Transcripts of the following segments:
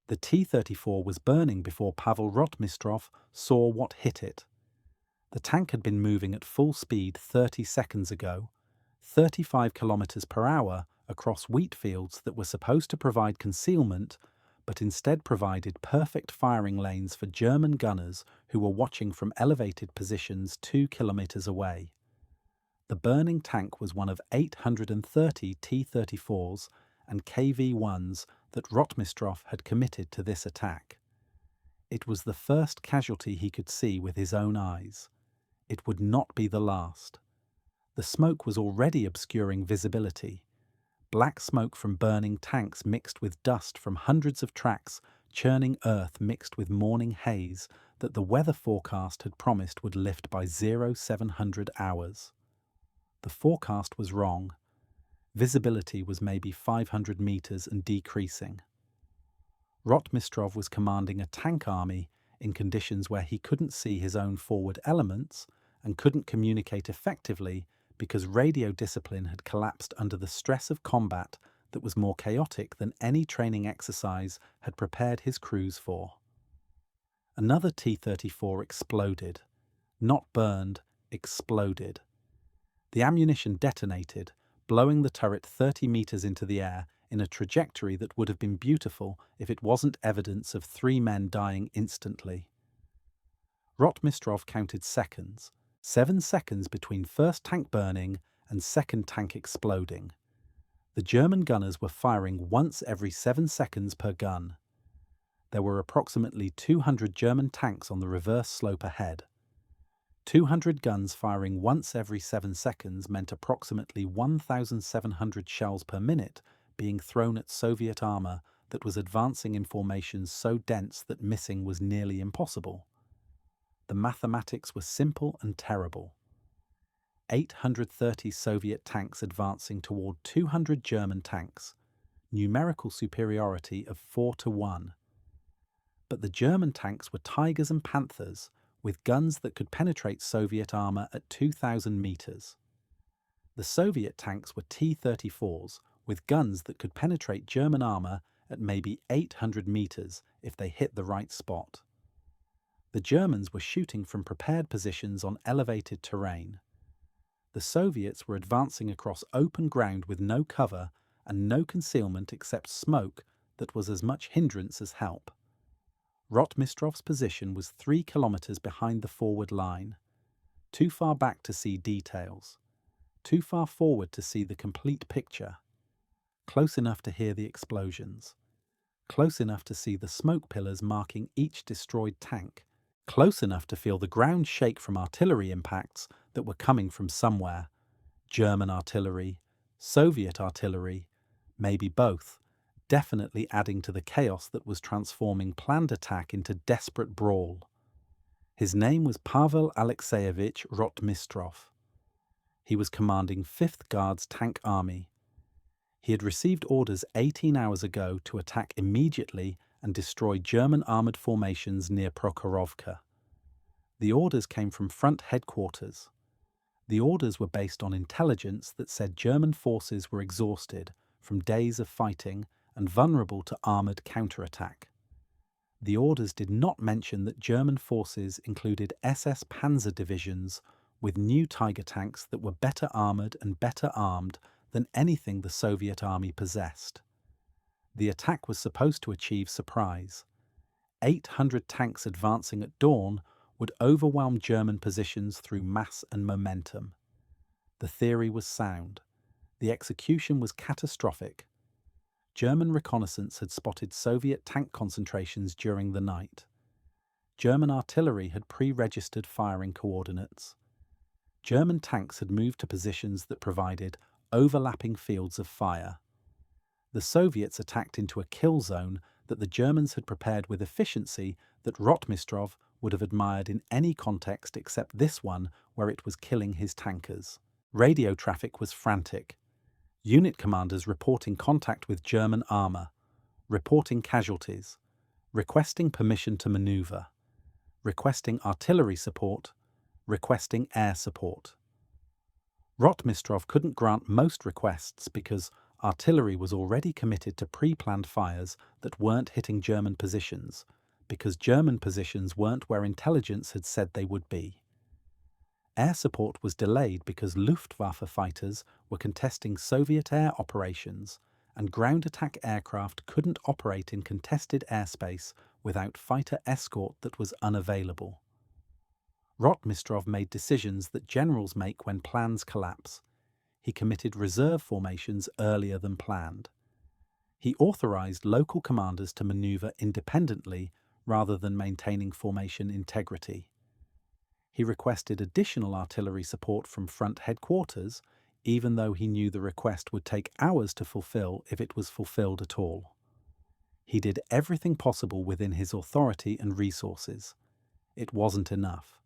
The T-34 was burning before Pavel Rotmistrov saw what hit it. The tank had been moving at full speed 30 seconds ago, 35 kilometers per hour across wheat fields that were supposed to provide concealment, but instead provided perfect firing lanes for German gunners who were watching from elevated positions 2 kilometers away. The burning tank was one of 830 T-34s and KV-1s that Rotmistrov had committed to this attack. It was the first casualty he could see with his own eyes. It would not be the last. The smoke was already obscuring visibility. Black smoke from burning tanks mixed with dust from hundreds of tracks, churning earth mixed with morning haze that the weather forecast had promised would lift by 0700 hours. The forecast was wrong. Visibility was maybe 500 meters and decreasing. Rotmistrov was commanding a tank army in conditions where he couldn't see his own forward elements and couldn't communicate effectively because radio discipline had collapsed under the stress of combat that was more chaotic than any training exercise had prepared his crews for. Another T-34 exploded. Not burned, exploded. The ammunition detonated, blowing the turret 30 meters into the air in a trajectory that would have been beautiful if it wasn't evidence of 3 men dying instantly. Rotmistrov counted seconds. 7 seconds between first tank burning and second tank exploding. The German gunners were firing once every 7 seconds per gun. There were approximately 200 German tanks on the reverse slope ahead. 200 guns firing once every 7 seconds meant approximately 1,700 shells per minute being thrown at Soviet armor that was advancing in formations so dense that missing was nearly impossible. The mathematics were simple and terrible. 830 Soviet tanks advancing toward 200 German tanks, numerical superiority of 4-1. But the German tanks were tigers and panthers, with guns that could penetrate Soviet armor at 2,000 meters. The Soviet tanks were T-34s, with guns that could penetrate German armor at maybe 800 meters if they hit the right spot. The Germans were shooting from prepared positions on elevated terrain. The Soviets were advancing across open ground with no cover and no concealment except smoke that was as much hindrance as help. Rotmistrov's position was 3 kilometers behind the forward line, too far back to see details, too far forward to see the complete picture, close enough to hear the explosions, close enough to see the smoke pillars marking each destroyed tank, close enough to feel the ground shake from artillery impacts that were coming from somewhere. German artillery, Soviet artillery, maybe both, definitely adding to the chaos that was transforming planned attack into desperate brawl. His name was Pavel Alexeyevich Rotmistrov. He was commanding 5th Guards Tank Army. He had received orders 18 hours ago to attack immediately and destroy German armoured formations near Prokhorovka. The orders came from front headquarters. The orders were based on intelligence that said German forces were exhausted from days of fighting and vulnerable to armoured counterattack. The orders did not mention that German forces included SS Panzer divisions with new Tiger tanks that were better armoured and better armed than anything the Soviet army possessed. The attack was supposed to achieve surprise. 800 tanks advancing at dawn would overwhelm German positions through mass and momentum. The theory was sound. The execution was catastrophic. German reconnaissance had spotted Soviet tank concentrations during the night. German artillery had pre-registered firing coordinates. German tanks had moved to positions that provided overlapping fields of fire. The Soviets attacked into a kill zone that the Germans had prepared with efficiency that Rotmistrov would have admired in any context except this one where it was killing his tankers. Radio traffic was frantic. Unit commanders reporting contact with German armour, reporting casualties, requesting permission to manoeuvre, requesting artillery support, requesting air support. Rotmistrov couldn't grant most requests because, Artillery was already committed to pre-planned fires that weren't hitting German positions, because German positions weren't where intelligence had said they would be. Air support was delayed because Luftwaffe fighters were contesting Soviet air operations, and ground attack aircraft couldn't operate in contested airspace without fighter escort that was unavailable. Rotmistrov made decisions that generals make when plans collapse. He committed reserve formations earlier than planned. He authorized local commanders to maneuver independently rather than maintaining formation integrity. He requested additional artillery support from front headquarters, even though he knew the request would take hours to fulfill if it was fulfilled at all. He did everything possible within his authority and resources. It wasn't enough.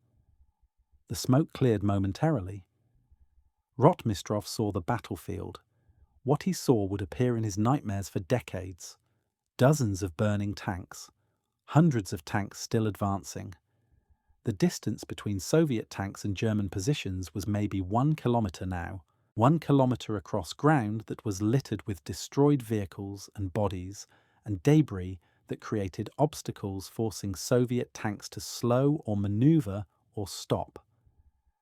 The smoke cleared momentarily. Rotmistrov saw the battlefield. What he saw would appear in his nightmares for decades. Dozens of burning tanks. Hundreds of tanks still advancing. The distance between Soviet tanks and German positions was maybe 1 kilometer now. 1 kilometer across ground that was littered with destroyed vehicles and bodies and debris that created obstacles forcing Soviet tanks to slow or maneuver or stop.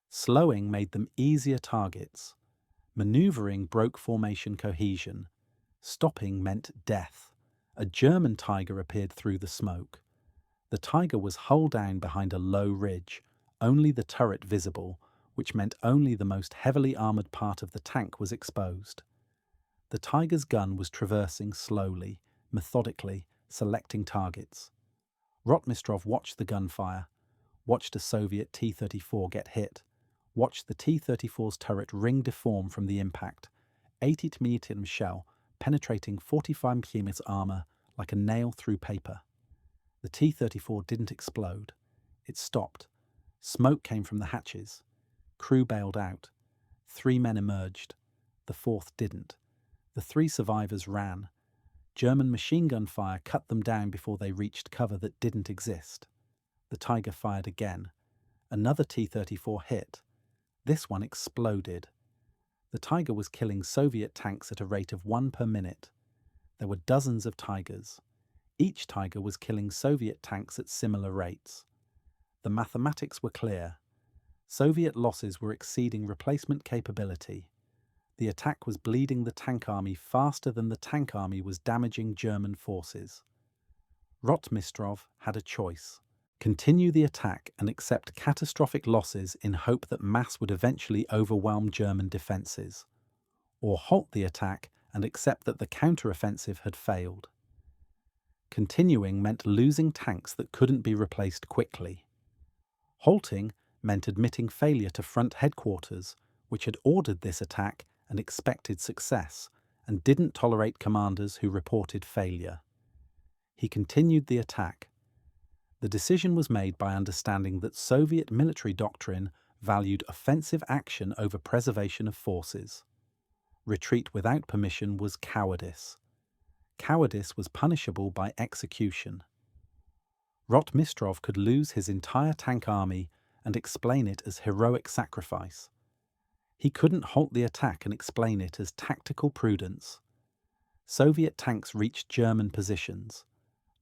Slowing made them easier targets. Maneuvering broke formation cohesion. Stopping meant death. A German Tiger appeared through the smoke. The Tiger was hull down behind a low ridge, only the turret visible, which meant only the most heavily armoured part of the tank was exposed. The Tiger's gun was traversing slowly, methodically, selecting targets. Rotmistrov watched the gunfire, watched a Soviet T-34 get hit, watched the T-34's turret ring deform from the impact, 80 mm shell penetrating 45 mm armour like a nail through paper. The T-34 didn't explode. It stopped. Smoke came from the hatches. Crew bailed out. 3 men emerged. The 4th didn't. The 3 survivors ran. German machine gun fire cut them down before they reached cover that didn't exist. The Tiger fired again. Another T-34 hit. This one exploded. The Tiger was killing Soviet tanks at a rate of 1 per minute. There were dozens of Tigers. Each Tiger was killing Soviet tanks at similar rates. The mathematics were clear. Soviet losses were exceeding replacement capability. The attack was bleeding the tank army faster than the tank army was damaging German forces. Rotmistrov had a choice: continue the attack and accept catastrophic losses in hope that mass would eventually overwhelm German defences, or halt the attack and accept that the counteroffensive had failed. Continuing meant losing tanks that couldn't be replaced quickly. Halting meant admitting failure to front headquarters, which had ordered this attack and expected success, and didn't tolerate commanders who reported failure. He continued the attack. The decision was made by understanding that Soviet military doctrine valued offensive action over preservation of forces. Retreat without permission was cowardice. Cowardice was punishable by execution. Rotmistrov could lose his entire tank army and explain it as heroic sacrifice. He couldn't halt the attack and explain it as tactical prudence. Soviet tanks reached German positions.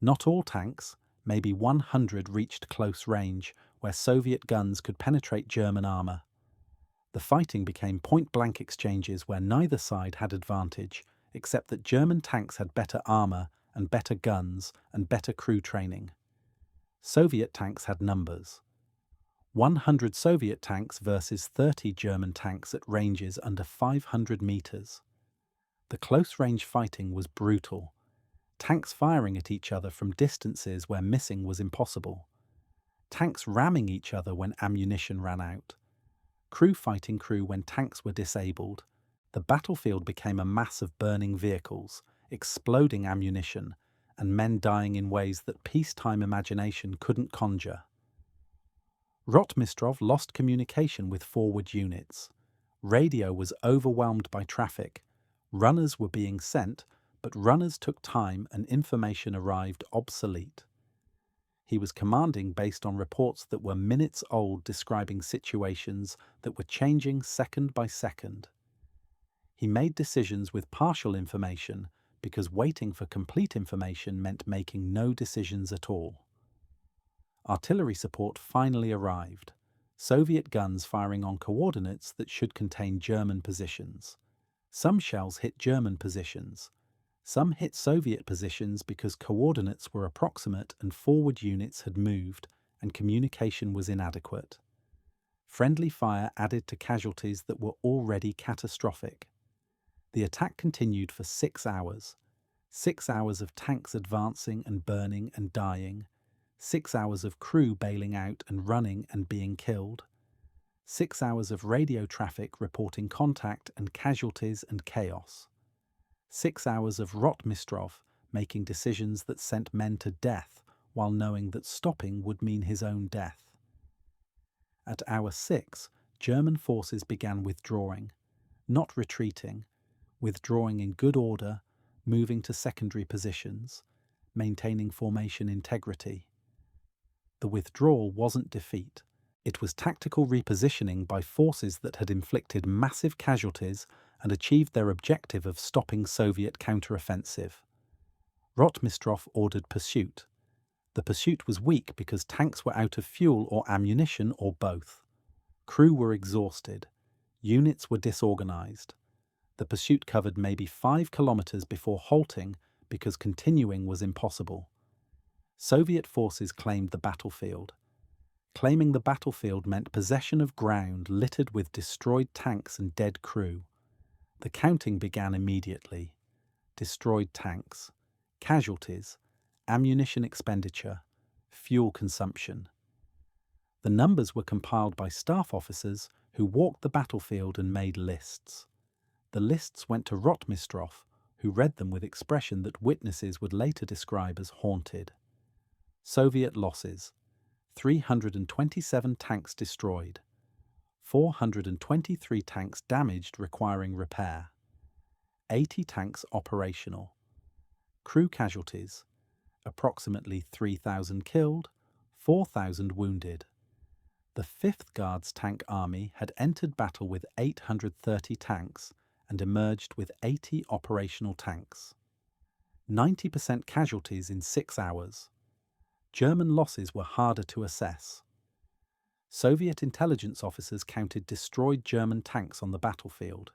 Not all tanks, maybe 100, reached close range, where Soviet guns could penetrate German armour. The fighting became point-blank exchanges where neither side had advantage, except that German tanks had better armour and better guns and better crew training. Soviet tanks had numbers. 100 Soviet tanks versus 30 German tanks at ranges under 500 metres. The close-range fighting was brutal. Tanks firing at each other from distances where missing was impossible. Tanks ramming each other when ammunition ran out. Crew fighting crew when tanks were disabled. The battlefield became a mass of burning vehicles, exploding ammunition, and men dying in ways that peacetime imagination couldn't conjure. Rotmistrov lost communication with forward units. Radio was overwhelmed by traffic. Runners were being sent, but runners took time and information arrived obsolete. He was commanding based on reports that were minutes old, describing situations that were changing second by second. He made decisions with partial information because waiting for complete information meant making no decisions at all. Artillery support finally arrived, Soviet guns firing on coordinates that should contain German positions. Some shells hit German positions. Some hit Soviet positions because coordinates were approximate and forward units had moved and communication was inadequate. Friendly fire added to casualties that were already catastrophic. The attack continued for 6 hours. 6 hours of tanks advancing and burning and dying. 6 hours of crew bailing out and running and being killed. 6 hours of radio traffic reporting contact and casualties and chaos. 6 hours of Rotmistrov making decisions that sent men to death while knowing that stopping would mean his own death. At hour 6, German forces began withdrawing, not retreating, withdrawing in good order, moving to secondary positions, maintaining formation integrity. The withdrawal wasn't defeat. It was tactical repositioning by forces that had inflicted massive casualties and achieved their objective of stopping Soviet counteroffensive. Rotmistrov ordered pursuit. The pursuit was weak because tanks were out of fuel or ammunition or both. Crew were exhausted. Units were disorganized. The pursuit covered maybe 5 kilometers before halting because continuing was impossible. Soviet forces claimed the battlefield. Claiming the battlefield meant possession of ground littered with destroyed tanks and dead crew. The counting began immediately. Destroyed tanks, casualties, ammunition expenditure, fuel consumption. The numbers were compiled by staff officers who walked the battlefield and made lists. The lists went to Rotmistrov, who read them with expression that witnesses would later describe as haunted. Soviet losses: 327 tanks destroyed, 423 tanks damaged requiring repair, 80 tanks operational. Crew casualties: approximately 3,000 killed, 4,000 wounded. The 5th Guards Tank Army had entered battle with 830 tanks and emerged with 80 operational tanks. 90% casualties in 6 hours. German losses were harder to assess. Soviet intelligence officers counted destroyed German tanks on the battlefield.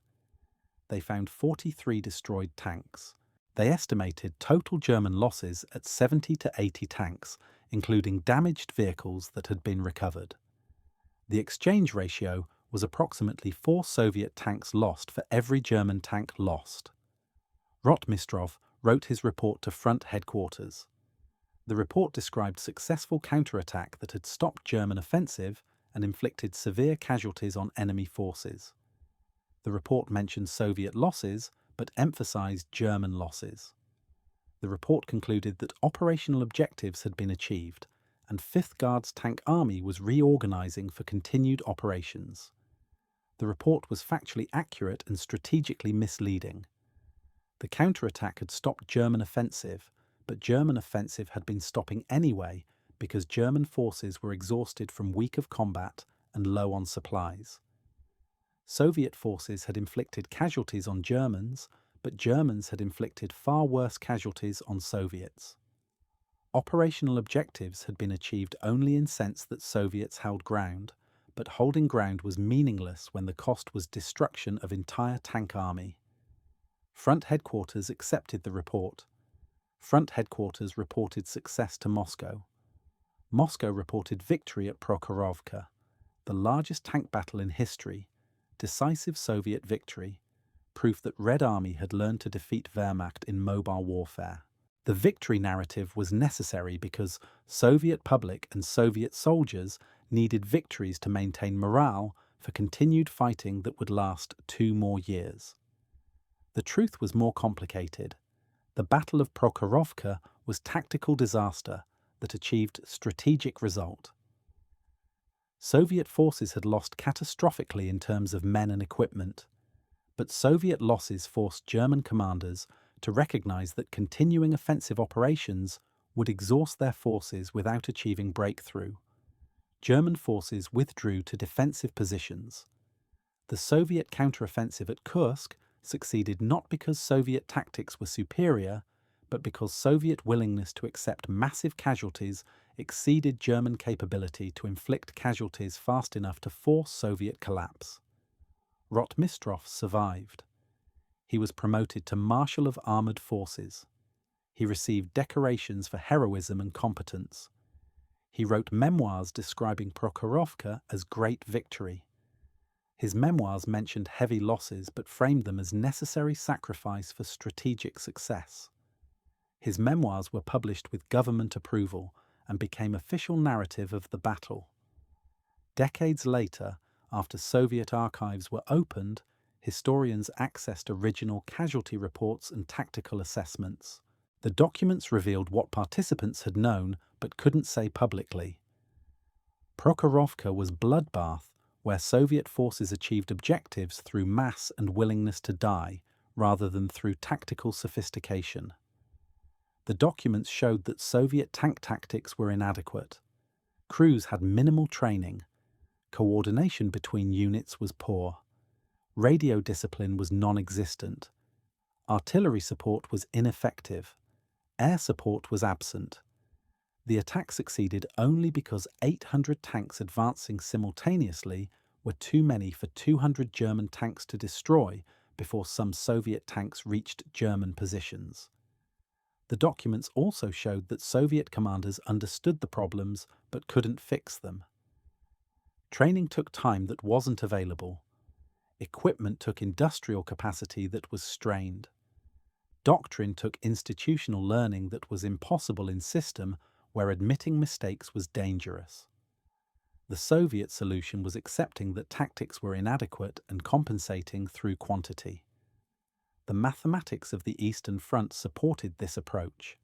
They found 43 destroyed tanks. They estimated total German losses at 70 to 80 tanks, including damaged vehicles that had been recovered. The exchange ratio was approximately 4 Soviet tanks lost for every German tank lost. Rotmistrov wrote his report to front headquarters. The report described successful counterattack that had stopped German offensive and inflicted severe casualties on enemy forces. The report mentioned Soviet losses, but emphasized German losses. The report concluded that operational objectives had been achieved, and 5th Guards Tank Army was reorganizing for continued operations. The report was factually accurate and strategically misleading. The counterattack had stopped German offensive, but German offensive had been stopping anyway because German forces were exhausted from week of combat and low on supplies. Soviet forces had inflicted casualties on Germans, but Germans had inflicted far worse casualties on Soviets. Operational objectives had been achieved only in sense that Soviets held ground, but holding ground was meaningless when the cost was destruction of entire tank army. Front headquarters accepted the report. Front headquarters reported success to Moscow. Moscow reported victory at Prokhorovka, the largest tank battle in history, decisive Soviet victory, proof that Red Army had learned to defeat Wehrmacht in mobile warfare. The victory narrative was necessary because Soviet public and Soviet soldiers needed victories to maintain morale for continued fighting that would last 2 more years. The truth was more complicated. The Battle of Prokhorovka was tactical disaster that achieved strategic result. Soviet forces had lost catastrophically in terms of men and equipment, but Soviet losses forced German commanders to recognize that continuing offensive operations would exhaust their forces without achieving breakthrough. German forces withdrew to defensive positions. The Soviet counteroffensive at Kursk succeeded not because Soviet tactics were superior, but because Soviet willingness to accept massive casualties exceeded German capability to inflict casualties fast enough to force Soviet collapse. Rotmistrov survived. He was promoted to Marshal of Armoured Forces. He received decorations for heroism and competence. He wrote memoirs describing Prokhorovka as great victory. His memoirs mentioned heavy losses but framed them as necessary sacrifice for strategic success. His memoirs were published with government approval and became official narrative of the battle. Decades later, after Soviet archives were opened, historians accessed original casualty reports and tactical assessments. The documents revealed what participants had known but couldn't say publicly. Prokhorovka was bloodbath, where Soviet forces achieved objectives through mass and willingness to die, rather than through tactical sophistication. The documents showed that Soviet tank tactics were inadequate. Crews had minimal training. Coordination between units was poor. Radio discipline was non-existent. Artillery support was ineffective. Air support was absent. The attack succeeded only because 800 tanks advancing simultaneously were too many for 200 German tanks to destroy before some Soviet tanks reached German positions. The documents also showed that Soviet commanders understood the problems but couldn't fix them. Training took time that wasn't available. Equipment took industrial capacity that was strained. Doctrine took institutional learning that was impossible in system where admitting mistakes was dangerous. The Soviet solution was accepting that tactics were inadequate and compensating through quantity. The mathematics of the Eastern Front supported this approach.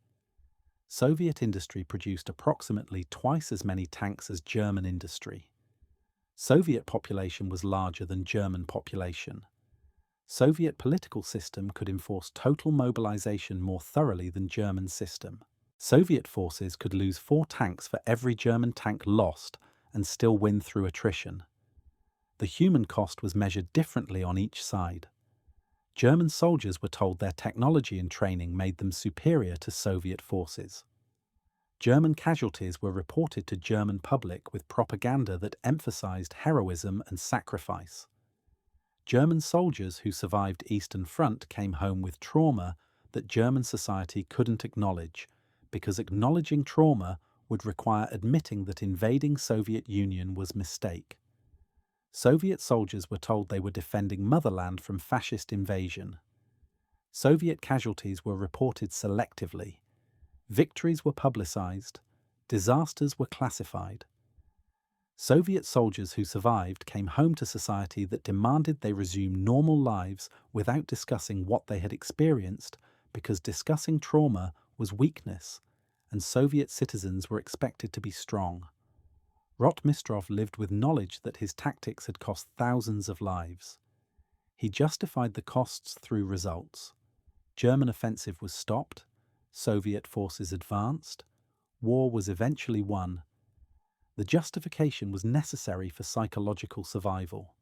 Soviet industry produced approximately twice as many tanks as German industry. Soviet population was larger than German population. Soviet political system could enforce total mobilization more thoroughly than German system. Soviet forces could lose 4 tanks for every German tank lost and still win through attrition. The human cost was measured differently on each side. German soldiers were told their technology and training made them superior to Soviet forces. German casualties were reported to German public with propaganda that emphasized heroism and sacrifice. German soldiers who survived Eastern Front came home with trauma that German society couldn't acknowledge, because acknowledging trauma would require admitting that invading Soviet Union was a mistake. Soviet soldiers were told they were defending motherland from fascist invasion. Soviet casualties were reported selectively. Victories were publicized. Disasters were classified. Soviet soldiers who survived came home to society that demanded they resume normal lives without discussing what they had experienced, because discussing trauma was weakness, and Soviet citizens were expected to be strong. Rotmistrov lived with knowledge that his tactics had cost thousands of lives. He justified the costs through results. German offensive was stopped. Soviet forces advanced. War was eventually won. The justification was necessary for psychological survival.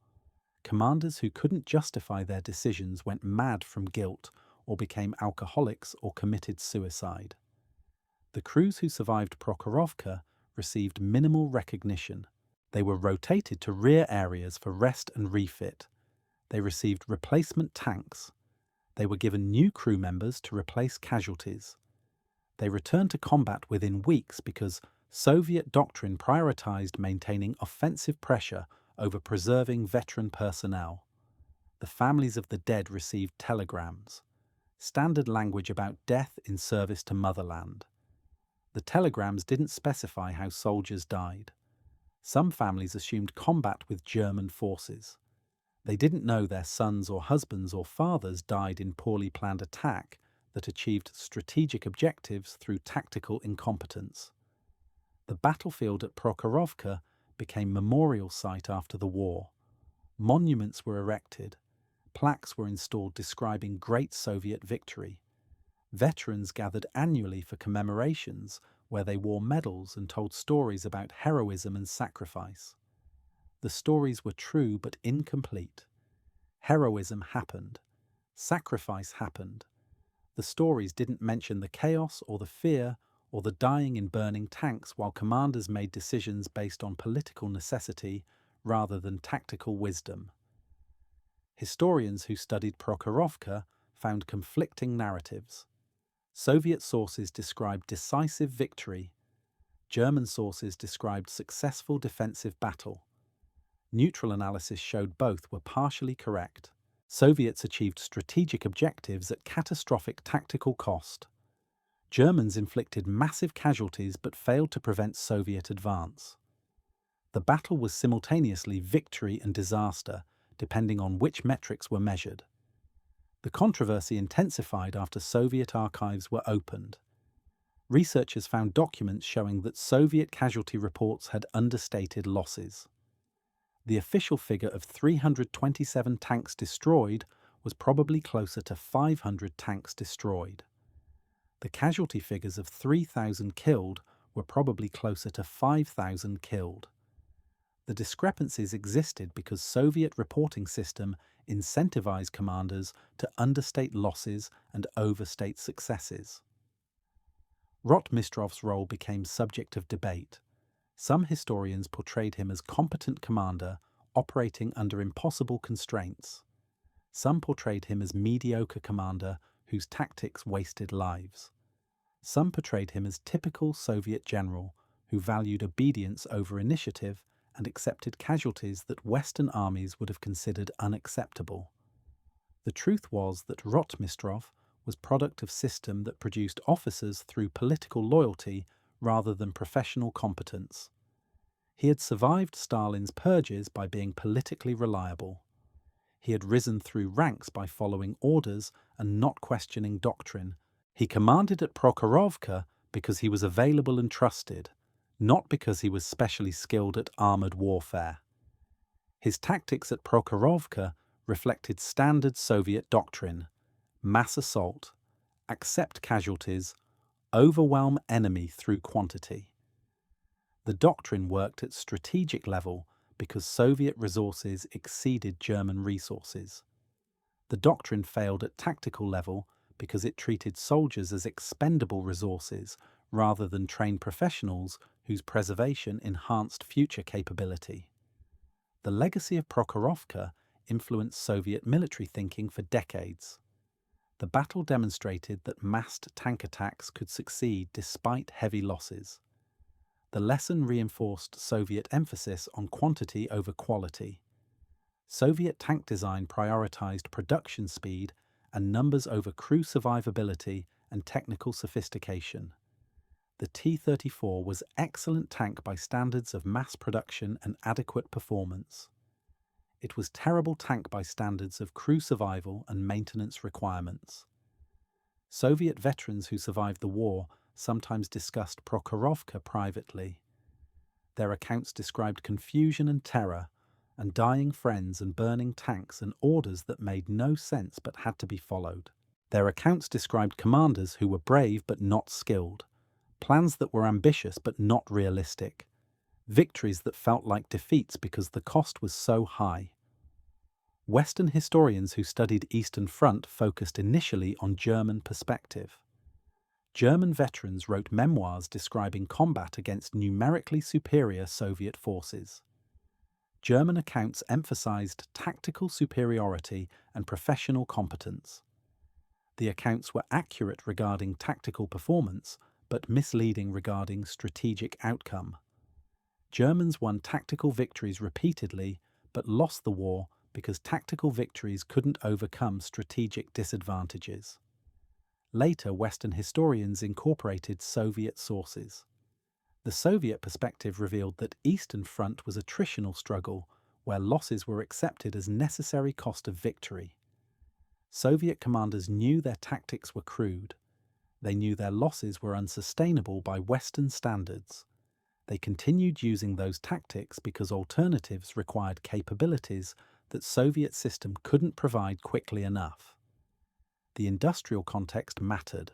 Commanders who couldn't justify their decisions went mad from guilt or became alcoholics or committed suicide. The crews who survived Prokhorovka received minimal recognition. They were rotated to rear areas for rest and refit. They received replacement tanks. They were given new crew members to replace casualties. They returned to combat within weeks because Soviet doctrine prioritized maintaining offensive pressure over preserving veteran personnel. The families of the dead received telegrams, standard language about death in service to motherland. The telegrams didn't specify how soldiers died. Some families assumed combat with German forces. They didn't know their sons or husbands or fathers died in poorly planned attack that achieved strategic objectives through tactical incompetence. The battlefield at Prokhorovka became memorial site after the war. Monuments were erected. Plaques were installed describing great Soviet victory. Veterans gathered annually for commemorations where they wore medals and told stories about heroism and sacrifice. The stories were true but incomplete. Heroism happened. Sacrifice happened. The stories didn't mention the chaos or the fear or the dying in burning tanks, while commanders made decisions based on political necessity rather than tactical wisdom. Historians who studied Prokhorovka found conflicting narratives. Soviet sources described decisive victory. German sources described successful defensive battle. Neutral analysis showed both were partially correct. Soviets achieved strategic objectives at catastrophic tactical cost. Germans inflicted massive casualties but failed to prevent Soviet advance. The battle was simultaneously victory and disaster, depending on which metrics were measured. The controversy intensified after Soviet archives were opened. Researchers found documents showing that Soviet casualty reports had understated losses. The official figure of 327 tanks destroyed was probably closer to 500 tanks destroyed. The casualty figures of 3,000 killed were probably closer to 5,000 killed. The discrepancies existed because Soviet reporting system incentivized commanders to understate losses and overstate successes. Rotmistrov's role became subject of debate. Some historians portrayed him as competent commander operating under impossible constraints. Some portrayed him as mediocre commander whose tactics wasted lives. Some portrayed him as typical Soviet general who valued obedience over initiative and accepted casualties that Western armies would have considered unacceptable. The truth was that Rotmistrov was product of a system that produced officers through political loyalty rather than professional competence. He had survived Stalin's purges by being politically reliable. He had risen through ranks by following orders and not questioning doctrine. He commanded at Prokhorovka because he was available and trusted, not because he was specially skilled at armoured warfare. His tactics at Prokhorovka reflected standard Soviet doctrine: mass assault, accept casualties, overwhelm enemy through quantity. The doctrine worked at strategic level because Soviet resources exceeded German resources. The doctrine failed at tactical level because it treated soldiers as expendable resources rather than trained professionals whose preservation enhanced future capability. The legacy of Prokhorovka influenced Soviet military thinking for decades. The battle demonstrated that massed tank attacks could succeed despite heavy losses. The lesson reinforced Soviet emphasis on quantity over quality. Soviet tank design prioritized production speed and numbers over crew survivability and technical sophistication. The T-34 was excellent tank by standards of mass production and adequate performance. It was terrible tank by standards of crew survival and maintenance requirements. Soviet veterans who survived the war sometimes discussed Prokhorovka privately. Their accounts described confusion and terror, and dying friends and burning tanks and orders that made no sense but had to be followed. Their accounts described commanders who were brave but not skilled, plans that were ambitious but not realistic, victories that felt like defeats because the cost was so high. Western historians who studied Eastern Front focused initially on German perspective. German veterans wrote memoirs describing combat against numerically superior Soviet forces. German accounts emphasized tactical superiority and professional competence. The accounts were accurate regarding tactical performance, but misleading regarding strategic outcome. Germans won tactical victories repeatedly, but lost the war because tactical victories couldn't overcome strategic disadvantages. Later, Western historians incorporated Soviet sources. The Soviet perspective revealed that Eastern Front was an attritional struggle where losses were accepted as necessary cost of victory. Soviet commanders knew their tactics were crude. They knew their losses were unsustainable by Western standards. They continued using those tactics because alternatives required capabilities that Soviet system couldn't provide quickly enough. The industrial context mattered.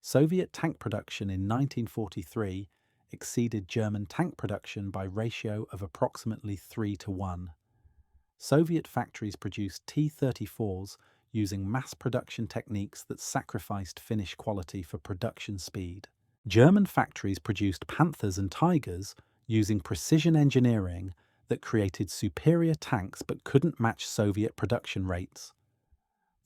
Soviet tank production in 1943 exceeded German tank production by ratio of approximately 3 to 1. Soviet factories produced T-34s using mass production techniques that sacrificed finish quality for production speed. German factories produced Panthers and Tigers using precision engineering that created superior tanks but couldn't match Soviet production rates.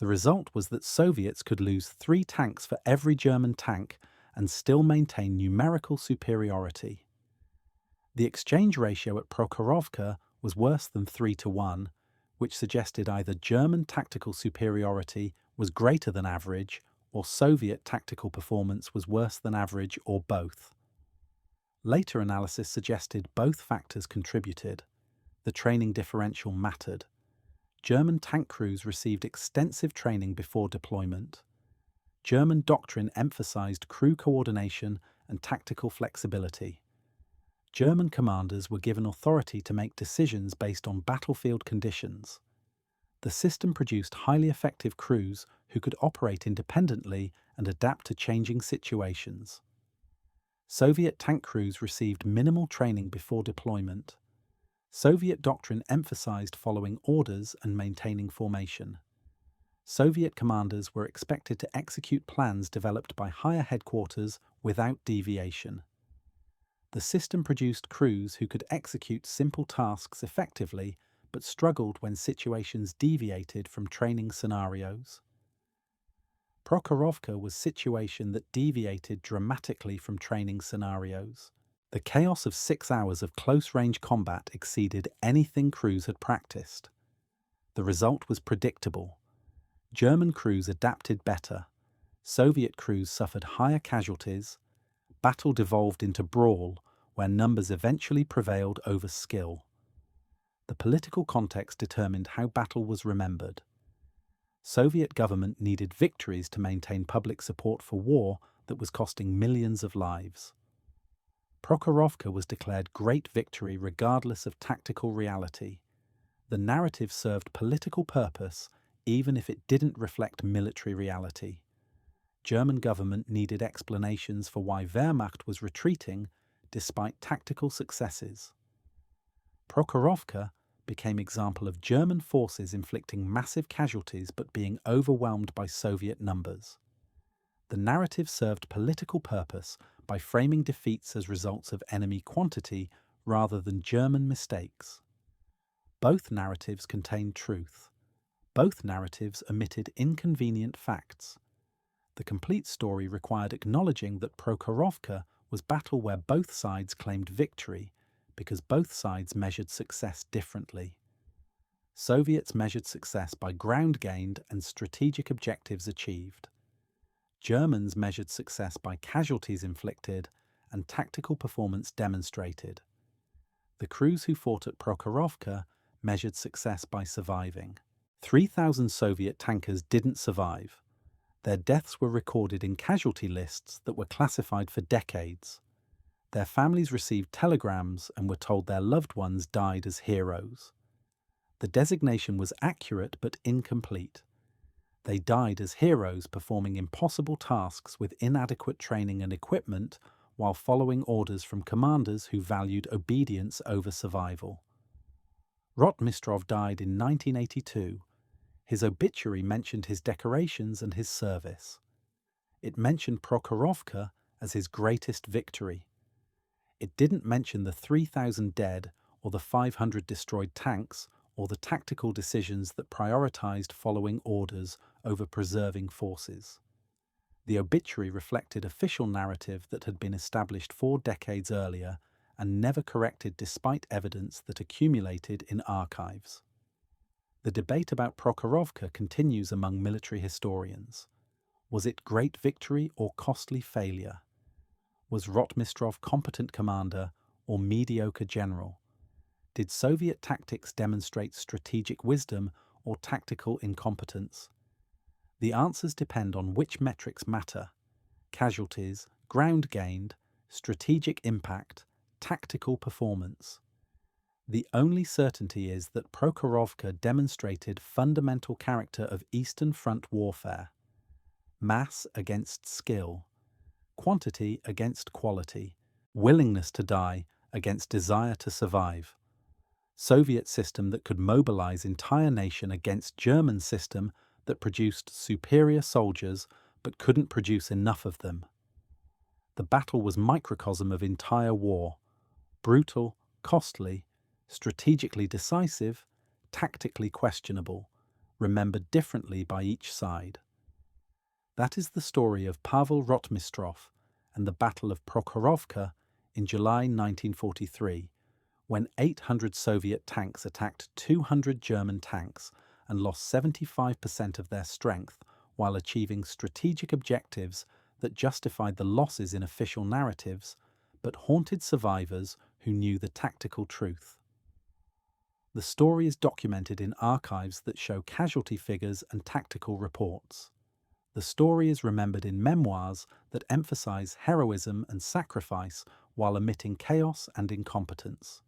The result was that Soviets could lose 3 tanks for every German tank and still maintain numerical superiority. The exchange ratio at Prokhorovka was worse than 3-1, which suggested either German tactical superiority was greater than average or Soviet tactical performance was worse than average, or both. Later analysis suggested both factors contributed. The training differential mattered. German tank crews received extensive training before deployment. German doctrine emphasized crew coordination and tactical flexibility. German commanders were given authority to make decisions based on battlefield conditions. The system produced highly effective crews who could operate independently and adapt to changing situations. Soviet tank crews received minimal training before deployment. Soviet doctrine emphasized following orders and maintaining formation. Soviet commanders were expected to execute plans developed by higher headquarters without deviation. The system produced crews who could execute simple tasks effectively but struggled when situations deviated from training scenarios. Prokhorovka was a situation that deviated dramatically from training scenarios. The chaos of 6 hours of close-range combat exceeded anything crews had practiced. The result was predictable. German crews adapted better. Soviet crews suffered higher casualties. Battle devolved into brawl, where numbers eventually prevailed over skill. The political context determined how battle was remembered. Soviet government needed victories to maintain public support for war that was costing millions of lives. Prokhorovka was declared great victory regardless of tactical reality. The narrative served political purpose even if it didn't reflect military reality. German government needed explanations for why Wehrmacht was retreating despite tactical successes. Prokhorovka became example of German forces inflicting massive casualties but being overwhelmed by Soviet numbers. The narrative served political purpose by framing defeats as results of enemy quantity rather than German mistakes. Both narratives contained truth. Both narratives omitted inconvenient facts. The complete story required acknowledging that Prokhorovka was battle where both sides claimed victory because both sides measured success differently. Soviets measured success by ground gained and strategic objectives achieved. Germans measured success by casualties inflicted and tactical performance demonstrated. The crews who fought at Prokhorovka measured success by surviving. 3,000 Soviet tankers didn't survive. Their deaths were recorded in casualty lists that were classified for decades. Their families received telegrams and were told their loved ones died as heroes. The designation was accurate but incomplete. They died as heroes performing impossible tasks with inadequate training and equipment while following orders from commanders who valued obedience over survival. Rotmistrov died in 1982. His obituary mentioned his decorations and his service. It mentioned Prokhorovka as his greatest victory. It didn't mention the 3,000 dead or the 500 destroyed tanks or the tactical decisions that prioritized following orders over preserving forces. The obituary reflected official narrative that had been established 4 decades earlier and never corrected despite evidence that accumulated in archives. The debate about Prokhorovka continues among military historians. Was it great victory or costly failure? Was Rotmistrov competent commander or mediocre general? Did Soviet tactics demonstrate strategic wisdom or tactical incompetence? The answers depend on which metrics matter: casualties, ground gained, strategic impact, tactical performance. The only certainty is that Prokhorovka demonstrated fundamental character of Eastern Front warfare: mass against skill, quantity against quality, willingness to die against desire to survive. Soviet system that could mobilize entire nation against German system that produced superior soldiers but couldn't produce enough of them. The battle was microcosm of entire war: brutal, costly, strategically decisive, tactically questionable, remembered differently by each side. That is the story of Pavel Rotmistrov and the Battle of Prokhorovka in July 1943, when 800 Soviet tanks attacked 200 German tanks and lost 75% of their strength while achieving strategic objectives that justified the losses in official narratives, but haunted survivors who knew the tactical truth. The story is documented in archives that show casualty figures and tactical reports. The story is remembered in memoirs that emphasize heroism and sacrifice while omitting chaos and incompetence.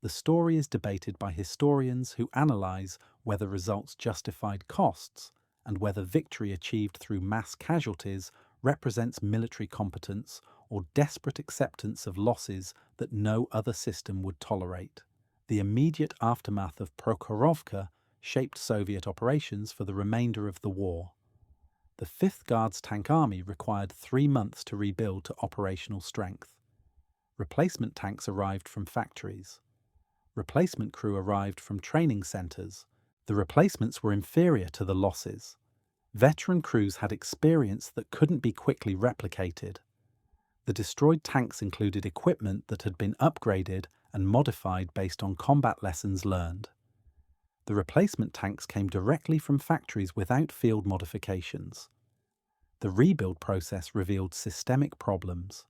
The story is debated by historians who analyze whether results justified costs and whether victory achieved through mass casualties represents military competence or desperate acceptance of losses that no other system would tolerate. The immediate aftermath of Prokhorovka shaped Soviet operations for the remainder of the war. The 5th Guards Tank Army required 3 months to rebuild to operational strength. Replacement tanks arrived from factories. Replacement crew arrived from training centres. The replacements were inferior to the losses. Veteran crews had experience that couldn't be quickly replicated. The destroyed tanks included equipment that had been upgraded and modified based on combat lessons learned. The replacement tanks came directly from factories without field modifications. The rebuild process revealed systemic problems.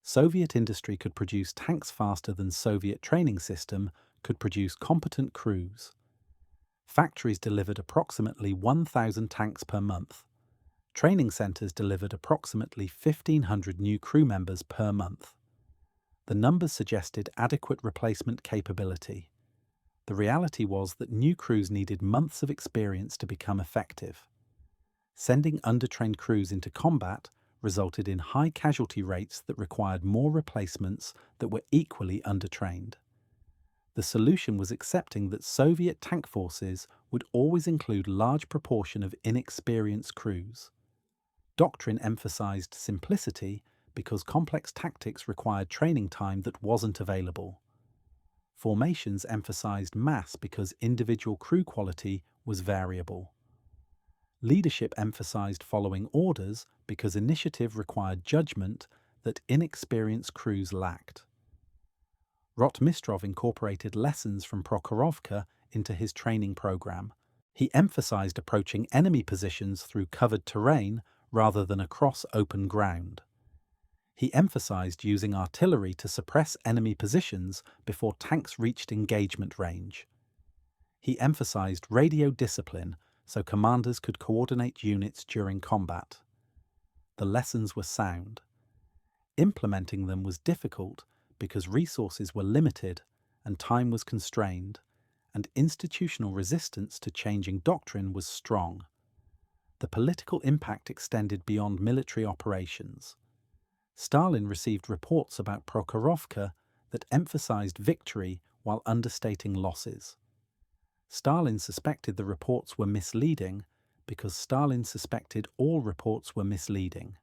Soviet industry could produce tanks faster than Soviet training system could produce competent crews. Factories delivered approximately 1,000 tanks per month. Training centres delivered approximately 1,500 new crew members per month. The numbers suggested adequate replacement capability. The reality was that new crews needed months of experience to become effective. Sending undertrained crews into combat resulted in high casualty rates that required more replacements that were equally undertrained. The solution was accepting that Soviet tank forces would always include large proportion of inexperienced crews. Doctrine emphasized simplicity because complex tactics required training time that wasn't available. Formations emphasized mass because individual crew quality was variable. Leadership emphasized following orders because initiative required judgment that inexperienced crews lacked. Rotmistrov incorporated lessons from Prokhorovka into his training program. He emphasized approaching enemy positions through covered terrain rather than across open ground. He emphasized using artillery to suppress enemy positions before tanks reached engagement range. He emphasized radio discipline so commanders could coordinate units during combat. The lessons were sound. Implementing them was difficult because resources were limited and time was constrained, and institutional resistance to changing doctrine was strong. The political impact extended beyond military operations. Stalin received reports about Prokhorovka that emphasized victory while understating losses. Stalin suspected the reports were misleading because Stalin suspected all reports were misleading.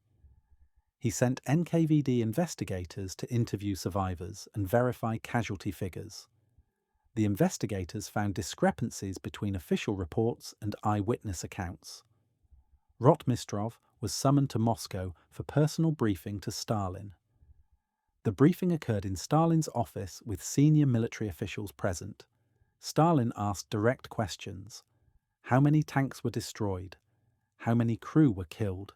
He sent NKVD investigators to interview survivors and verify casualty figures. The investigators found discrepancies between official reports and eyewitness accounts. Rotmistrov was summoned to Moscow for personal briefing to Stalin. The briefing occurred in Stalin's office with senior military officials present. Stalin asked direct questions. How many tanks were destroyed? How many crew were killed?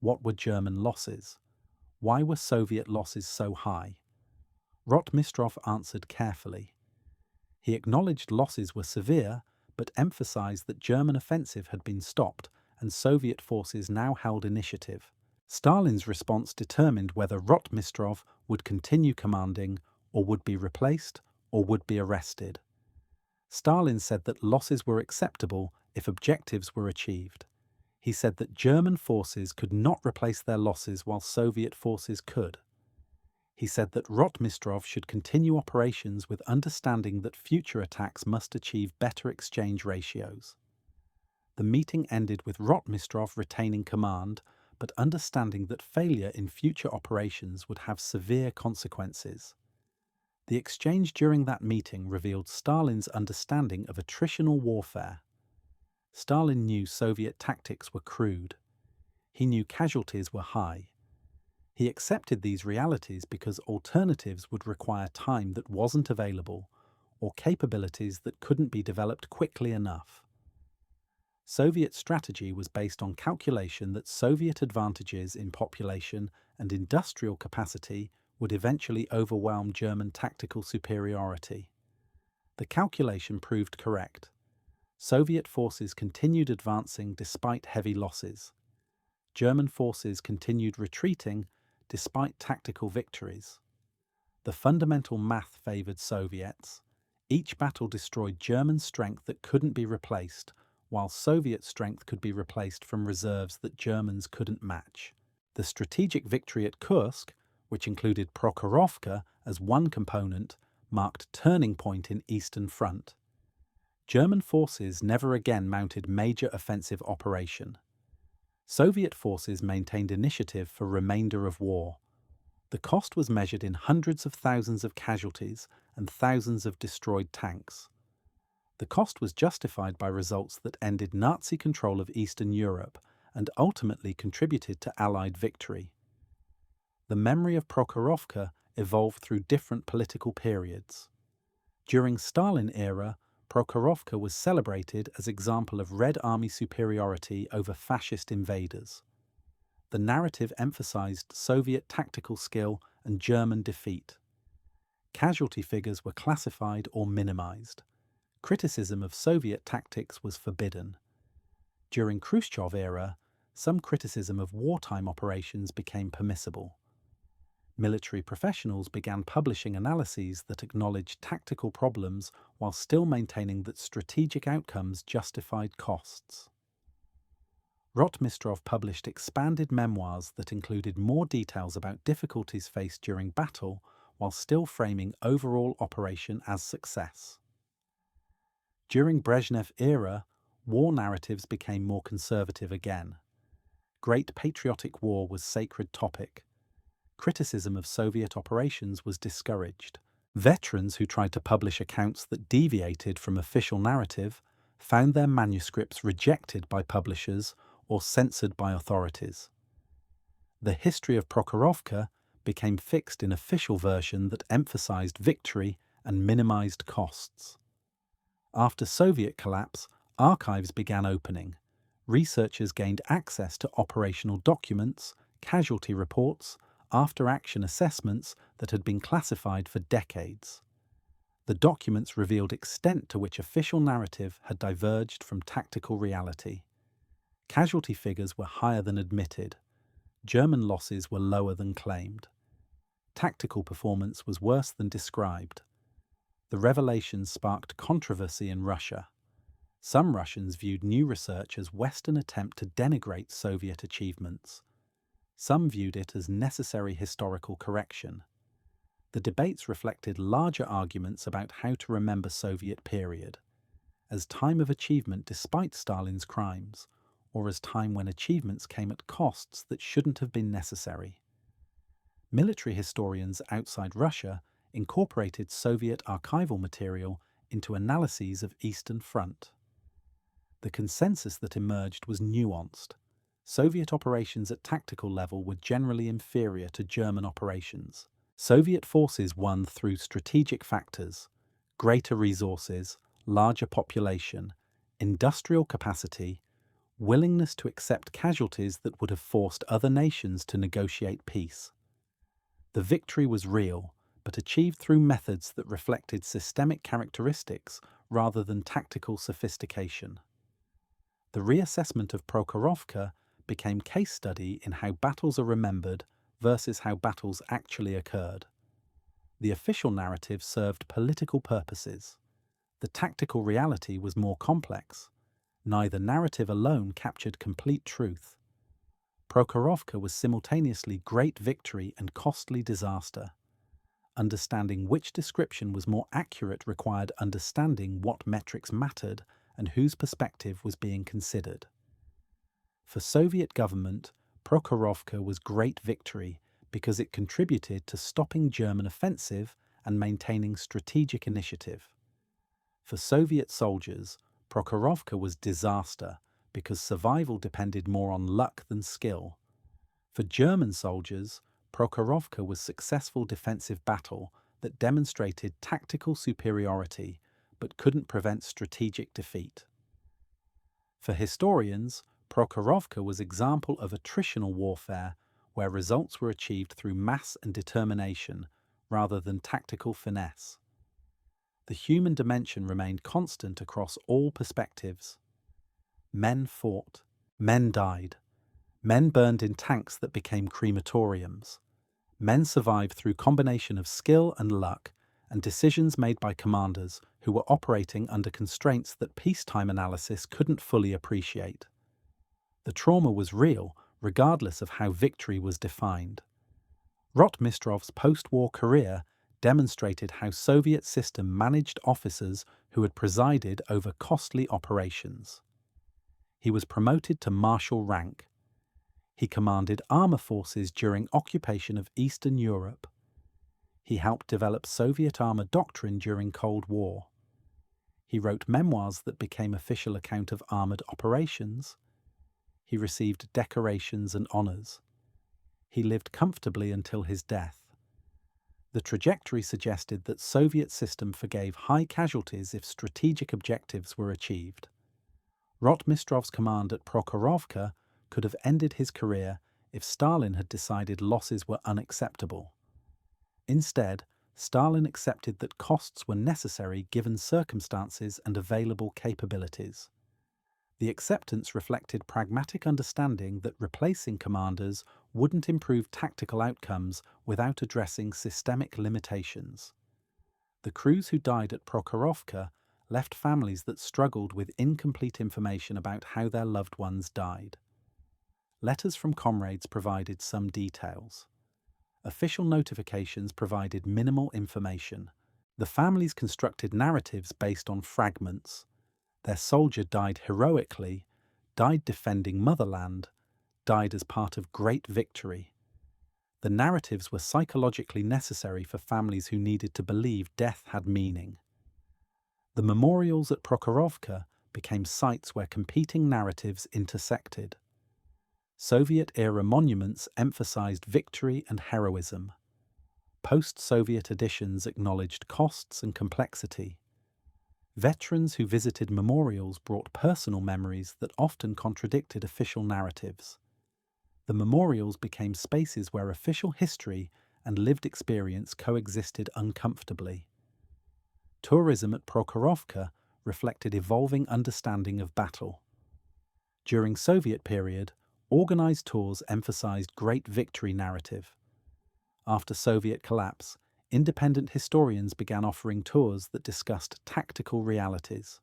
What were German losses? Why were Soviet losses so high? Rotmistrov answered carefully. He acknowledged losses were severe, but emphasized that German offensive had been stopped and Soviet forces now held initiative. Stalin's response determined whether Rotmistrov would continue commanding or would be replaced or would be arrested. Stalin said that losses were acceptable if objectives were achieved. He said that German forces could not replace their losses while Soviet forces could. He said that Rotmistrov should continue operations with understanding that future attacks must achieve better exchange ratios. The meeting ended with Rotmistrov retaining command, but understanding that failure in future operations would have severe consequences. The exchange during that meeting revealed Stalin's understanding of attritional warfare. Stalin knew Soviet tactics were crude. He knew casualties were high. He accepted these realities because alternatives would require time that wasn't available, or capabilities that couldn't be developed quickly enough. Soviet strategy was based on calculation that Soviet advantages in population and industrial capacity would eventually overwhelm German tactical superiority. The calculation proved correct. Soviet forces continued advancing despite heavy losses. German forces continued retreating despite tactical victories. The fundamental math favored Soviets. Each battle destroyed German strength that couldn't be replaced, while Soviet strength could be replaced from reserves that Germans couldn't match. The strategic victory at Kursk, which included Prokhorovka as one component, marked a turning point in Eastern Front. German forces never again mounted major offensive operation. Soviet forces maintained initiative for remainder of war. The cost was measured in hundreds of thousands of casualties and thousands of destroyed tanks. The cost was justified by results that ended Nazi control of Eastern Europe and ultimately contributed to Allied victory. The memory of Prokhorovka evolved through different political periods. During Stalin era, Prokhorovka was celebrated as example of Red Army superiority over fascist invaders. The narrative emphasized Soviet tactical skill and German defeat. Casualty figures were classified or minimized. Criticism of Soviet tactics was forbidden. During Khrushchev era, some criticism of wartime operations became permissible. Military professionals began publishing analyses that acknowledged tactical problems while still maintaining that strategic outcomes justified costs. Rotmistrov published expanded memoirs that included more details about difficulties faced during battle while still framing overall operation as success. During Brezhnev era, war narratives became more conservative again. Great patriotic war was sacred topic. Criticism of Soviet operations was discouraged. Veterans who tried to publish accounts that deviated from official narrative found their manuscripts rejected by publishers or censored by authorities. The history of Prokhorovka became fixed in official version that emphasized victory and minimized costs. After Soviet collapse, archives began opening. Researchers gained access to operational documents, casualty reports, after-action assessments that had been classified for decades. The documents revealed extent to which official narrative had diverged from tactical reality. Casualty figures were higher than admitted. German losses were lower than claimed. Tactical performance was worse than described. The revelations sparked controversy in Russia. Some Russians viewed new research as Western attempt to denigrate Soviet achievements. Some viewed it as necessary historical correction. The debates reflected larger arguments about how to remember Soviet period, as time of achievement despite Stalin's crimes, or as time when achievements came at costs that shouldn't have been necessary. Military historians outside Russia incorporated Soviet archival material into analyses of Eastern Front. The consensus that emerged was nuanced. Soviet operations at tactical level were generally inferior to German operations. Soviet forces won through strategic factors: greater resources, larger population, industrial capacity, willingness to accept casualties that would have forced other nations to negotiate peace. The victory was real, but achieved through methods that reflected systemic characteristics rather than tactical sophistication. The reassessment of Prokhorovka became case study in how battles are remembered versus how battles actually occurred. The official narrative served political purposes. The tactical reality was more complex. Neither narrative alone captured complete truth. Prokhorovka was simultaneously great victory and costly disaster. Understanding which description was more accurate required understanding what metrics mattered and whose perspective was being considered. For Soviet government, Prokhorovka was great victory because it contributed to stopping German offensive and maintaining strategic initiative. For Soviet soldiers, Prokhorovka was disaster because survival depended more on luck than skill. For German soldiers, Prokhorovka was successful defensive battle that demonstrated tactical superiority but couldn't prevent strategic defeat. For historians, Prokhorovka was example of attritional warfare where results were achieved through mass and determination rather than tactical finesse. The human dimension remained constant across all perspectives. Men fought. Men died. Men burned in tanks that became crematoriums. Men survived through combination of skill and luck and decisions made by commanders who were operating under constraints that peacetime analysis couldn't fully appreciate. The trauma was real, regardless of how victory was defined. Rotmistrov's post-war career demonstrated how Soviet system managed officers who had presided over costly operations. He was promoted to marshal rank. He commanded armor forces during occupation of Eastern Europe. He helped develop Soviet armor doctrine during Cold War. He wrote memoirs that became official account of armored operations. He received decorations and honors. He lived comfortably until his death. The trajectory suggested that Soviet system forgave high casualties if strategic objectives were achieved. Rotmistrov's command at Prokhorovka could have ended his career if Stalin had decided losses were unacceptable. Instead, Stalin accepted that costs were necessary given circumstances and available capabilities. The acceptance reflected pragmatic understanding that replacing commanders wouldn't improve tactical outcomes without addressing systemic limitations. The crews who died at Prokhorovka left families that struggled with incomplete information about how their loved ones died. Letters from comrades provided some details. Official notifications provided minimal information. The families constructed narratives based on fragments. Their soldier died heroically, died defending motherland, died as part of great victory. The narratives were psychologically necessary for families who needed to believe death had meaning. The memorials at Prokhorovka became sites where competing narratives intersected. Soviet-era monuments emphasized victory and heroism. Post-Soviet editions acknowledged costs and complexity. Veterans who visited memorials brought personal memories that often contradicted official narratives. The memorials became spaces where official history and lived experience coexisted uncomfortably. Tourism at Prokhorovka reflected evolving understanding of battle. During Soviet period, organized tours emphasized great victory narrative. After Soviet collapse, independent historians began offering tours that discussed tactical realities.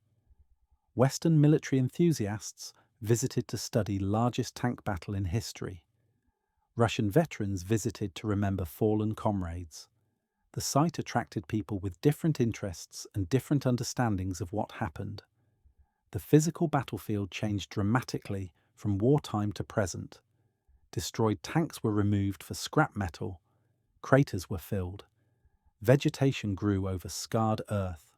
Western military enthusiasts visited to study largest tank battle in history. Russian veterans visited to remember fallen comrades. The site attracted people with different interests and different understandings of what happened. The physical battlefield changed dramatically from wartime to present. Destroyed tanks were removed for scrap metal. Craters were filled. Vegetation grew over scarred earth.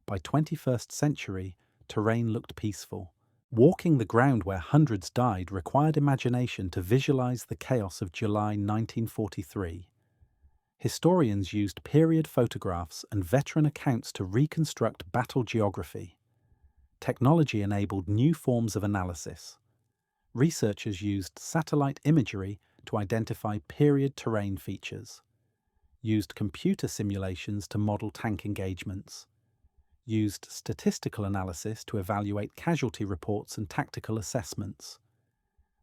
By 21st century, terrain looked peaceful. Walking the ground where hundreds died required imagination to visualize the chaos of July 1943. Historians used period photographs and veteran accounts to reconstruct battle geography. Technology enabled new forms of analysis. Researchers used satellite imagery to identify period terrain features, used computer simulations to model tank engagements, used statistical analysis to evaluate casualty reports and tactical assessments.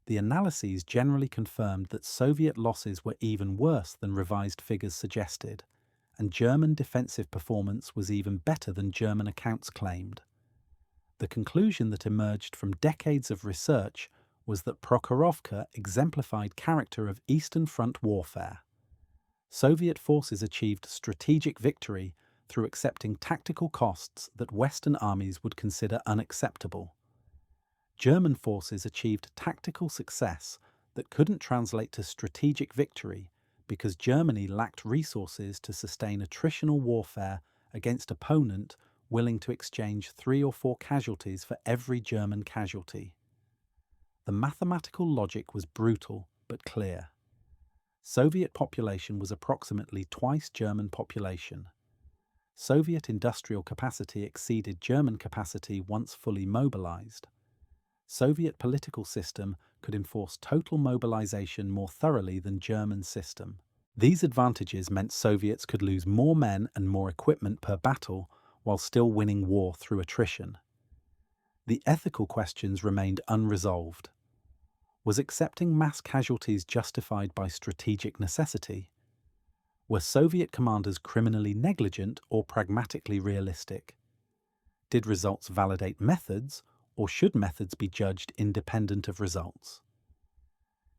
The analyses generally confirmed that Soviet losses were even worse than revised figures suggested, and German defensive performance was even better than German accounts claimed. The conclusion that emerged from decades of research was that Prokhorovka exemplified character of Eastern Front warfare. Soviet forces achieved strategic victory through accepting tactical costs that Western armies would consider unacceptable. German forces achieved tactical success that couldn't translate to strategic victory because Germany lacked resources to sustain attritional warfare against opponent willing to exchange 3 or 4 casualties for every German casualty. The mathematical logic was brutal but clear. Soviet population was approximately twice German population. Soviet industrial capacity exceeded German capacity once fully mobilized. Soviet political system could enforce total mobilization more thoroughly than German system. These advantages meant Soviets could lose more men and more equipment per battle while still winning war through attrition. The ethical questions remained unresolved. Was accepting mass casualties justified by strategic necessity? Were Soviet commanders criminally negligent or pragmatically realistic? Did results validate methods, or should methods be judged independent of results?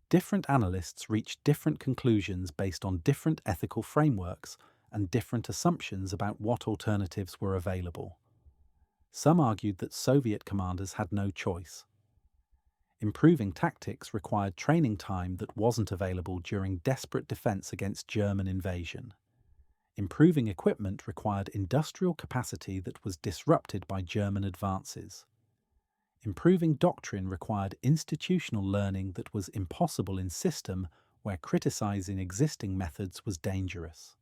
Different analysts reached different conclusions based on different ethical frameworks and different assumptions about what alternatives were available. Some argued that Soviet commanders had no choice. Improving tactics required training time that wasn't available during desperate defense against German invasion. Improving equipment required industrial capacity that was disrupted by German advances. Improving doctrine required institutional learning that was impossible in system where criticizing existing methods was dangerous.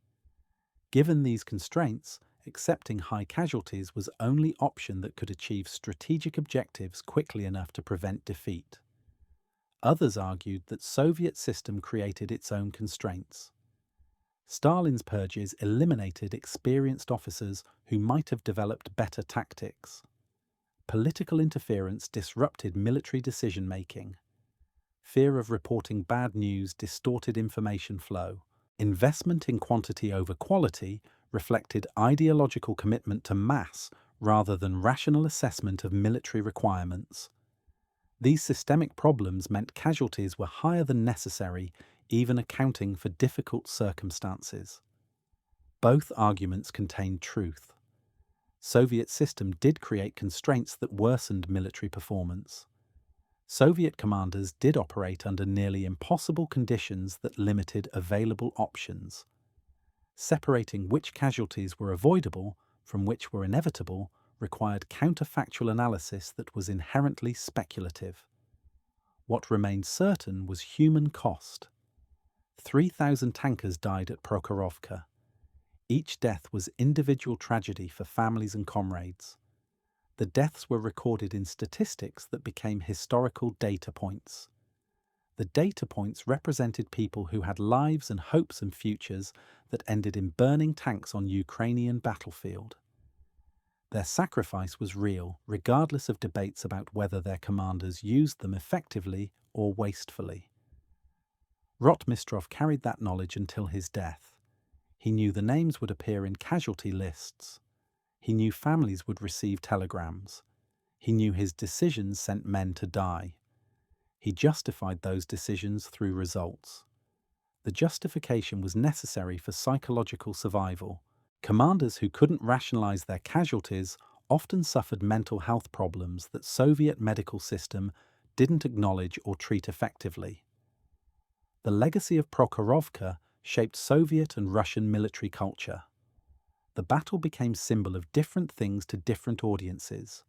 Given these constraints, accepting high casualties was only option that could achieve strategic objectives quickly enough to prevent defeat. Others argued that Soviet system created its own constraints. Stalin's purges eliminated experienced officers who might have developed better tactics. Political interference disrupted military decision-making. Fear of reporting bad news distorted information flow. Investment in quantity over quality reflected ideological commitment to mass rather than rational assessment of military requirements. These systemic problems meant casualties were higher than necessary, even accounting for difficult circumstances. Both arguments contained truth. Soviet system did create constraints that worsened military performance. Soviet commanders did operate under nearly impossible conditions that limited available options. Separating which casualties were avoidable from which were inevitable required counterfactual analysis that was inherently speculative. What remained certain was human cost. 3,000 tankers died at Prokhorovka. Each death was individual tragedy for families and comrades. The deaths were recorded in statistics that became historical data points. The data points represented people who had lives and hopes and futures that ended in burning tanks on Ukrainian battlefield. Their sacrifice was real, regardless of debates about whether their commanders used them effectively or wastefully. Rotmistrov carried that knowledge until his death. He knew the names would appear in casualty lists. He knew families would receive telegrams. He knew his decisions sent men to die. He justified those decisions through results. The justification was necessary for psychological survival. Commanders who couldn't rationalize their casualties often suffered mental health problems that Soviet medical system didn't acknowledge or treat effectively. The legacy of Prokhorovka shaped Soviet and Russian military culture. The battle became symbol of different things to different audiences.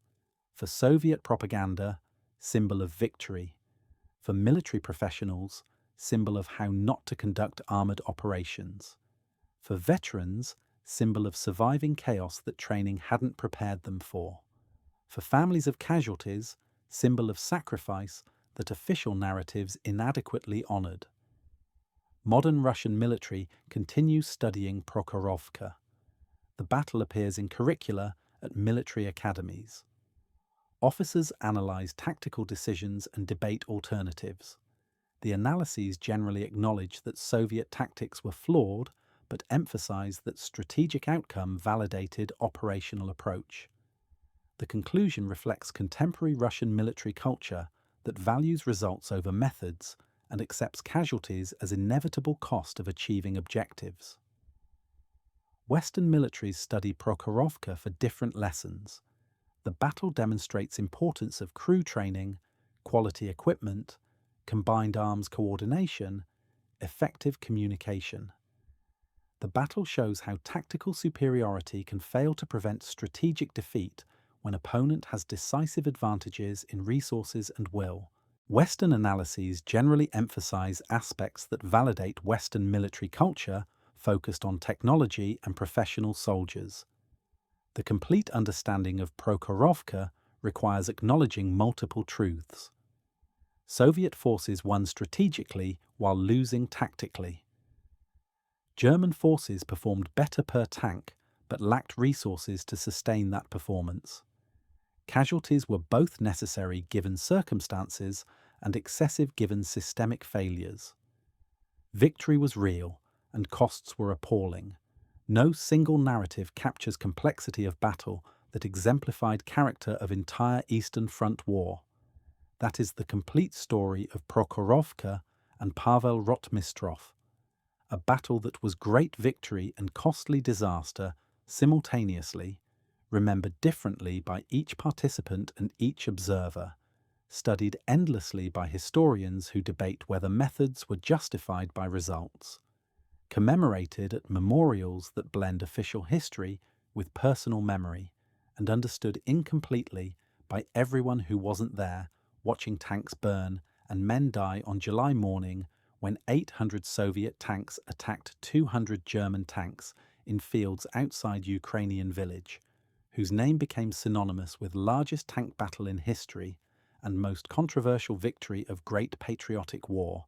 For Soviet propaganda, symbol of victory. For military professionals, symbol of how not to conduct armored operations. For veterans, symbol of surviving chaos that training hadn't prepared them for. For families of casualties, symbol of sacrifice that official narratives inadequately honored. Modern Russian military continues studying Prokhorovka. The battle appears in curricula at military academies. Officers analyze tactical decisions and debate alternatives. The analyses generally acknowledge that Soviet tactics were flawed, but emphasize that strategic outcome validated operational approach. The conclusion reflects contemporary Russian military culture that values results over methods and accepts casualties as inevitable cost of achieving objectives. Western militaries study Prokhorovka for different lessons. The battle demonstrates importance of crew training, quality equipment, combined arms coordination, effective communication. The battle shows how tactical superiority can fail to prevent strategic defeat when opponent has decisive advantages in resources and will. Western analyses generally emphasize aspects that validate Western military culture focused on technology and professional soldiers. The complete understanding of Prokhorovka requires acknowledging multiple truths. Soviet forces won strategically while losing tactically. German forces performed better per tank, but lacked resources to sustain that performance. Casualties were both necessary given circumstances and excessive given systemic failures. Victory was real, and costs were appalling. No single narrative captures complexity of battle that exemplified character of entire Eastern Front war. That is the complete story of Prokhorovka and Pavel Rotmistrov, a battle that was great victory and costly disaster simultaneously, remembered differently by each participant and each observer, studied endlessly by historians who debate whether methods were justified by results, commemorated at memorials that blend official history with personal memory, and understood incompletely by everyone who wasn't there, watching tanks burn and men die on July morning when 800 Soviet tanks attacked 200 German tanks in fields outside Ukrainian village, whose name became synonymous with largest tank battle in history and most controversial victory of Great Patriotic War.